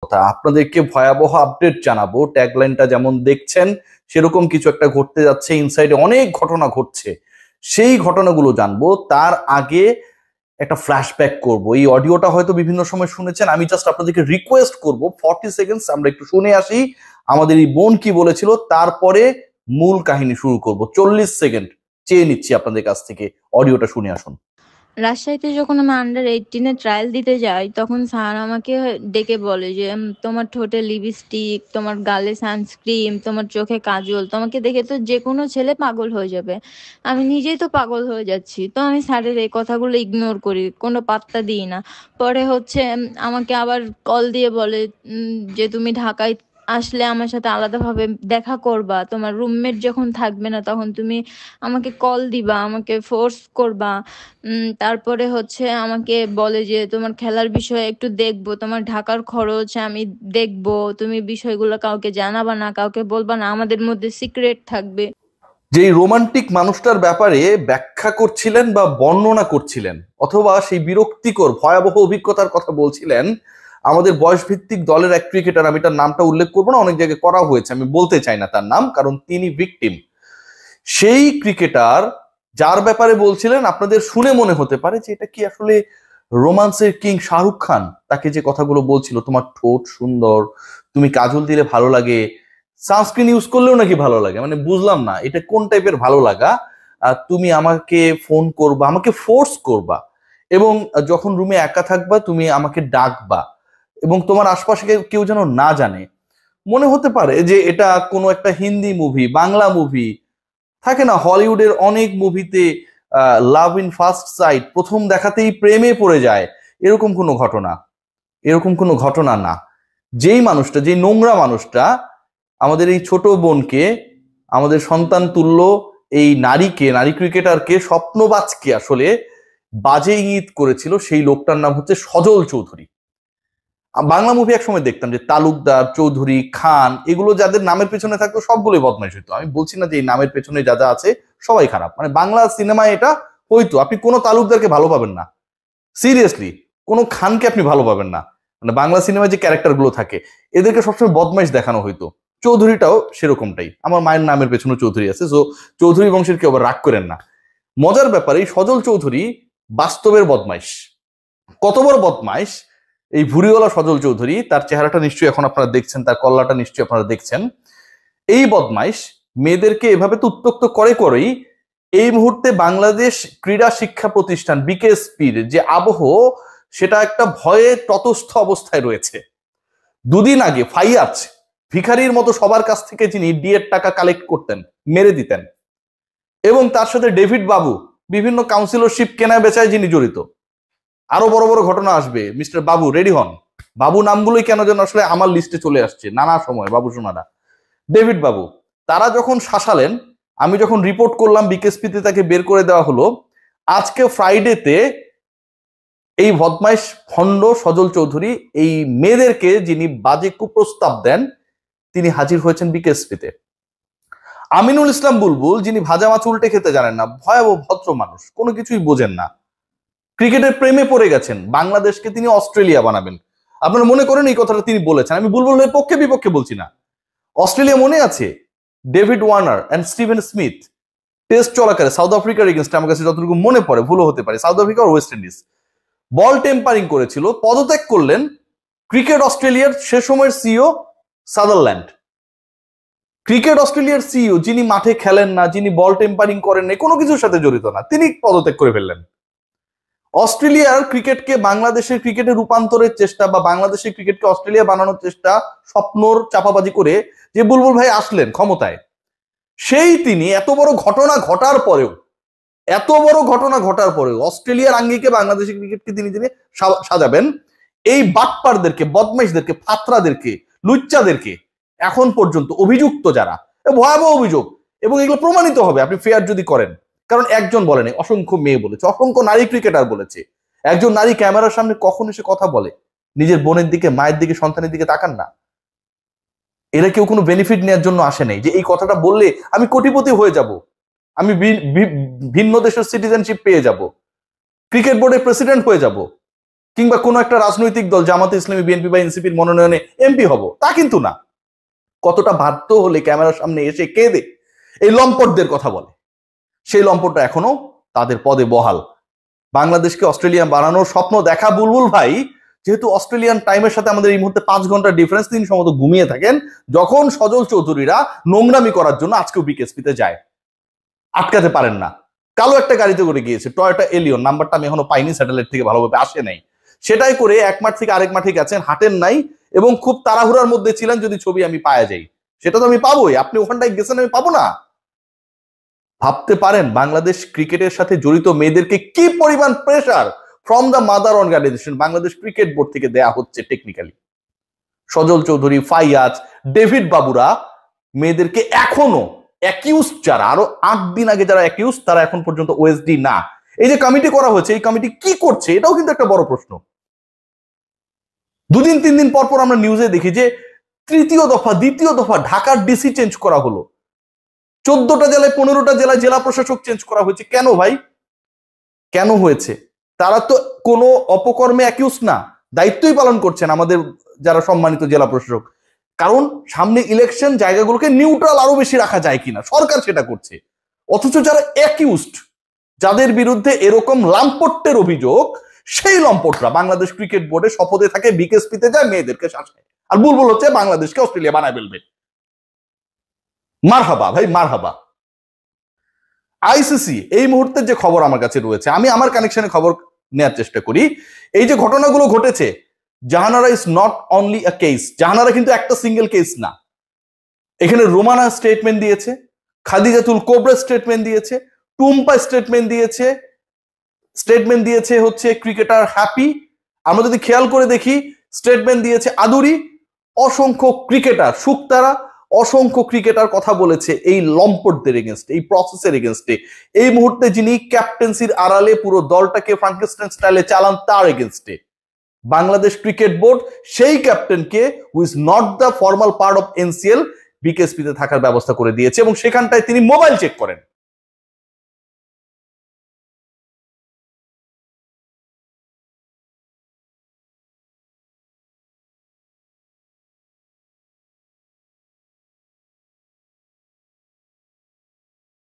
কথা, আপনাদেরকে ভয়াবহ আপডেট জানাবো। ট্যাগলাইনটা যেমন দেখছেন সেরকম কিছু একটা ঘটতে যাচ্ছে, ইনসাইডে অনেক ঘটনা ঘটছে, সেই ঘটনাগুলো জানবো। তার আগে একটা ফ্ল্যাশব্যাক করব। এই অডিওটা হয়তো বিভিন্ন সময় শুনেছেন, আমি জাস্ট আপনাদেরকে রিকোয়েস্ট করব 40 সেকেন্ডস আমরা একটু শুনে আসি আমাদের এই বোন কি বলেছিল, তারপরে মূল কাহিনী শুরু করব। 40 সেকেন্ড চেয়ে নিচ্ছি আপনাদের কাছ থেকে, অডিওটা শুনে আসুন। রাজশাহীতে যখন আমি আন্ডার 18 ট্রায়াল দিতে যাই, তখন স্যার আমাকে ডেকে বলে যে তোমার ঠোঁটে লিপস্টিক, তোমার গালে সানস্ক্রিন, তোমার চোখে কাজল, তোমাকে দেখে তো যে কোনো ছেলে পাগল হয়ে যাবে। আমি নিজেই তো পাগল হয়ে যাচ্ছি, তো আমি স্যারের এই কথাগুলো ইগনোর করি, কোনো পাত্তা দিই না। পরে আমাকে আবার কল দিয়ে বলে যে তুমি ঢাকায় আসলে আমার সাথে আলাদাভাবে দেখা করবা, তোমার রুমমেট যখন থাকবে না তখন তুমি আমাকে কল দিবা, আমাকে ফোর্স করবা। তারপরে আমাকে বলে যে তোমার খেলার বিষয়ে একটু দেখবো, তোমার ঢাকার খরচ আমি দেখবো, তুমি বিষয়গুলো কাউকে জানাবা না, কাউকে বলবা না, আমাদের মধ্যে সিক্রেট থাকবে। যে রোমান্টিক মানুষটার ব্যাপারে ব্যাখ্যা করছিলেন বা বর্ণনা করছিলেন, অথবা সেই বিরক্তিকর ভয়াবহ অভিজ্ঞতার কথা বলছিলেন আমাদের বয়সভিত্তিক দলের এক ক্রিকেটার, আমি তার নামটা উল্লেখ করবো না, অনেক জায়গায় করা হয়েছে, আমি বলতে চাই না তার নাম, কারণ তিনি ভিকটিম। সেই ক্রিকেটার যার ব্যাপারে বলছিলেন, আপনাদের শুনে মনে হতে পারে যে এটা কি আসলে রোমান্সের কিং শাহরুখ খান তাকে যে কথাগুলো বলছিল, তোমার ঠোঁট সুন্দর, তুমি কাজল দিলে ভালো লাগে, সানস্ক্রিন ইউজ করলেও নাকি ভালো লাগে, মানে বুঝলাম না এটা কোন টাইপের ভালো লাগা। তুমি আমাকে ফোন করবা, আমাকে ফোর্স করবা, এবং যখন রুমে একা থাকবা তুমি আমাকে ডাকবা, এবং তোমার আশপাশে কেউ যেন না জানে। মনে হতে পারে যে এটা কোনো একটা হিন্দি মুভি, বাংলা মুভি থাকে না, হলিউডের অনেক মুভিতে লাভ ইন ফার্স্ট সাইট, প্রথম দেখাতেই প্রেমে পড়ে যায়, এরকম কোনো ঘটনা, এরকম কোনো ঘটনা না। যেই মানুষটা, যেই নোংরা মানুষটা আমাদের এই ছোট বোনকে, আমাদের সন্তান তুল্য এই নারীকে, নারী ক্রিকেটারকে, স্বপ্নবাজকে আসলে বাজে ইঙ্গিত করেছিল, সেই লোকটার নাম হচ্ছে সজল চৌধুরী। বাংলা মুভি এক সময় দেখতাম যে তালুকদার, চৌধুরী, খান, এগুলো যাদের নামের পেছনে থাকতো সবগুলোই বদমাইশ হইতো। আমি বলছি না যে এই নামের পেছনে যা যা আছে সবাই খারাপ, মানে বাংলা সিনেমায় এটা হইতো। আপনি কোনো তালুকদারকে ভালো পাবেন না, সিরিয়াসলি কোনো খানকে আপনি ভালো পাবেন না, মানে বাংলা সিনেমায় যে ক্যারেক্টার গুলো থাকে এদেরকে সবসময় বদমাইশ দেখানো হইতো। চৌধুরীটাও সেরকমটাই, আমার মায়ের নামের পেছনে চৌধুরী আছে, সো চৌধুরী বংশের কেউ আবার রাগ করেন না। মজার ব্যাপার, এই সজল চৌধুরী বাস্তবের বদমাইশ। কত বড় বদমাইশ এই ভুরিওয়ালা সজল চৌধুরী, তার চেহারাটা নিশ্চয়ই এখন আপনারা দেখছেন, তার কল্লাটা নিশ্চয়ই আপনারা দেখছেন। এই বদমাইশ মেয়েদেরকে এভাবে তো উত্ত্যক্ত করেই এই মুহূর্তে বাংলাদেশ ক্রীড়া শিক্ষা প্রতিষ্ঠান বিকেএসপির যে আবহ, সেটা একটা ভয়ে ততস্থ অবস্থায় রয়েছে। দুদিন আগে ফাইয়াজ, ভিখারির মতো সবার কাছ থেকে যিনি ডিএর টাকা কালেক্ট করতেন, মেরে দিতেন, এবং তার সাথে ডেভিড বাবু, বিভিন্ন কাউন্সিলরশিপ কেনা বেচায় যিনি জড়িত। আরো বড় বড় ঘটনা আসবে, মিস্টার বাবু রেডি হন। বাবু নামগুলোই কেন যেন আসলে আমার লিস্টে চলে আসছে নানা সময়, বাবু সোনারা, ডেভিড বাবু, তারা যখন শাসালেন, আমি যখন রিপোর্ট করলাম বিকেএসপিতে তাকে বের করে দেওয়া হলো। আজকে ফ্রাইডেতে এই বদমাইশ ভণ্ড সজল চৌধুরী এই মেয়েদেরকে যিনি বাজে কুপ্রস্তাব দেন, তিনি হাজির হয়েছেন বিকেএসপিতে। আমিনুল ইসলাম বুলবুল, যিনি ভাজা মাছ উল্টে খেতে জানেন না, ভয়াবহ ভদ্র মানুষ, কোনো কিছুই বোঝেন না, ক্রিকেটের প্রেমে পড়ে গেছেন, বাংলাদেশকে তিনি অস্ট্রেলিয়া বানাবেন। আপনারা মনে করেন এই কথাটা তিনি বলেছেন, আমি বুলবুলের পক্ষে বিপক্ষে বলছি না। অস্ট্রেলিয়া মনে আছে David Warner and Steven Smith test চলাকালে সাউথ আফ্রিকার এগেনস্টে, আমার কাছে যতটুকু মনে পড়ে, ভুলও হতে পারে, সাউথ আফ্রিকা আর ওয়েস্ট ইন্ডিজ, বল টেম্পারিং করেছিল, পদত্যাগ করলেন ক্রিকেট অস্ট্রেলিয়ার সে সময়ের সিইও সাদারল্যান্ড। ক্রিকেট অস্ট্রেলিয়ার সিইও, যিনি মাঠে খেলেন না, যিনি বল টেম্পারিং করেন না, কোনো কিছুর সাথে জড়িত না, তিনি পদত্যাগ করে ফেললেন। অস্ট্রেলিয়ার ক্রিকেটকে বাংলাদেশের ক্রিকেটে রূপান্তরের চেষ্টা বা বাংলাদেশের ক্রিকেটকে অস্ট্রেলিয়া বানানোর চেষ্টা, স্বপ্নর চাপাবাজি করে যে বুলবুল ভাই আসলেন ক্ষমতায়, সেই তিনি এত বড় ঘটনা ঘটার পরেও, এত বড় ঘটনা ঘটার পরেও অস্ট্রেলিয়ার আঙ্গিকে বাংলাদেশের ক্রিকেটকে তিনি সাজাবেন, এই বাটপারদেরকে, বদমাইশদেরকে, ফাত্রাদেরকে, লুচ্চাদেরকে এখন পর্যন্ত অভিযুক্ত যারা, ভয়াবহ অভিযোগ, এবং এগুলো প্রমাণিত হবে আপনি ফেয়ার যদি করেন। কারণ একজন বলেনি, অসংখ্য মেয়ে বলেছে, অসংখ্য নারী ক্রিকেটার বলেছে। একজন নারী ক্যামেরার সামনে কখন এসে কথা বলে, নিজের বোনের দিকে, মায়ের দিকে, সন্তানের দিকে তাকান না। এরা কেউ কোনো বেনিফিট নেওয়ার জন্য আসে নাই যে এই কথাটা বললে আমি কোটিপতি হয়ে যাব, আমি ভিন্ন দেশের সিটিজেনশিপ পেয়ে যাব, ক্রিকেট বোর্ডের প্রেসিডেন্ট হয়ে যাব। কিংবা কোনো একটা রাজনৈতিক দল জামাতে ইসলামী, বিএনপি বা এনসিপির মনোনয়নে এমপি হব, তা কিন্তু না। কতটা বাধ্য হলে ক্যামেরার সামনে এসে কেঁদে এই লম্পটদের কথা বলে, সেই লম্পটটা এখনো তাদের পদে বহাল। বাংলাদেশকে অস্ট্রেলিয়া বানানোর স্বপ্ন দেখা বুলবুল ভাই, যেহেতু অস্ট্রেলিয়ান টাইমের সাথে আমাদের এই মুহূর্তে 5 ঘন্টা ডিফারেন্স, তিনি সম্ভবত ঘুমিয়ে থাকেন যখন সজল চৌধুরীরা নোংরামি করার জন্য আজকেও বিকেএসপিতে যায়। আটকাতে পারেন না। কালো একটা গাড়িতে করে গিয়েছে, টয়োটা এলিয়ন, নাম্বারটা আমি এখনো পাইনি, স্যাটেলাইট থেকে ভালোভাবে আসে নাই। সেটাই করে এক মাঠ থেকে আরেক মাঠে গেছেন, হাঁটেন নাই এবং খুব তাড়াহুড়ার মধ্যে ছিলেন যদি ছবি আমি পাওয়া যাই। সেটা তো আমি পাবোই, আপনি ওখানটায় গেছেন আমি পাবো না? ভাবতে পারেন বাংলাদেশ ক্রিকেটের সাথে জড়িত মেয়েদেরকে কি পরিমাণ pressure from the mother organization Bangladesh cricket board থেকে দেয়া হচ্ছে। টেকনিক্যালি সজল চৌধুরী, ফাইয়াজ, ডেভিড বাবুরা মেয়েদেরকে এখনো অ্যাকিউজ, যারা আরো 8 দিন আগে যারা অ্যাকিউজ, তারা এখন পর্যন্ত ওএসডি না। এই যে কমিটি করা হয়েছে, এই কমিটি কি করছে, এটাও কিন্তু একটা বড় প্রশ্ন। 2 দিন 3 দিন পর পর আমরা নিউজে দেখি যে তৃতীয় দফা, দ্বিতীয় দফা ঢাকার ডিসি চেঞ্জ করা হলো, 14টা জেলায় 15টা জেলায় জেলা প্রশাসক চেঞ্জ করা হয়েছে। কেন ভাই, কেন হয়েছে? তারা তো কোনো অপকর্মে অ্যাকিউজ না, দায়িত্বই পালন করছেন আমাদের যারা সম্মানিত জেলা প্রশাসক। কারণ সামনে ইলেকশন, জায়গাগুলোকে নিউট্রাল আরো বেশি রাখা যায় কিনা, সরকার সেটা করছে। অথচ যারা অ্যাকিউজড, যাদের বিরুদ্ধে এরকম লাম্পট্যের অভিযোগ, সেই লম্পটরা বাংলাদেশ ক্রিকেট বোর্ডে শপথে থাকে, বিকেএসপিতে যায়, মেয়েদেরকে শাসায়, আর বুলবুল হচ্ছে বাংলাদেশকে অস্ট্রেলিয়া বানায় ফেলবে। মারহাবা ভাই, মারহাবা। আইসিসি এই মুহূর্তের যে খবর আমার কাছে রয়েছে, আমি আমার কানেকশনে খবর নেওয়ার চেষ্টা করি। এই যে ঘটনাগুলো ঘটেছে, Jahanara is not only a case. Jahanara কিন্তু একটা সিঙ্গেল কেস না। এখানে রোমানা স্টেটমেন্ট দিয়েছে, খাদিজাতুল কোবরা স্টেটমেন্ট দিয়েছে, টুম্পা স্টেটমেন্ট দিয়েছে, হচ্ছে ক্রিকেটার হ্যাপি। আমরা যদি খেয়াল করে দেখি, স্টেটমেন্ট দিয়েছে আদুরি, অসংখ্য ক্রিকেটার, শুকতারা, অসংখ্য ক্রিকেটার কথা বলেছে এই লম্পটদের এগেনস্টে, এই প্রসেসের এগেনস্টে। এই মুহূর্তে যিনি ক্যাপ্টেন্সির আড়ালে পুরো দলটাকে ফ্রাঙ্কেনস্টাইন স্টাইলে চালান, তার এগেনস্টে বাংলাদেশ ক্রিকেট বোর্ড সেই ক্যাপ্টেনকে, who is not the formal part of NCL, বিকেএসপিতে থাকার ব্যবস্থা করে দিয়েছে এবং সেখানটায় তিনি মোবাইল চেক করেন।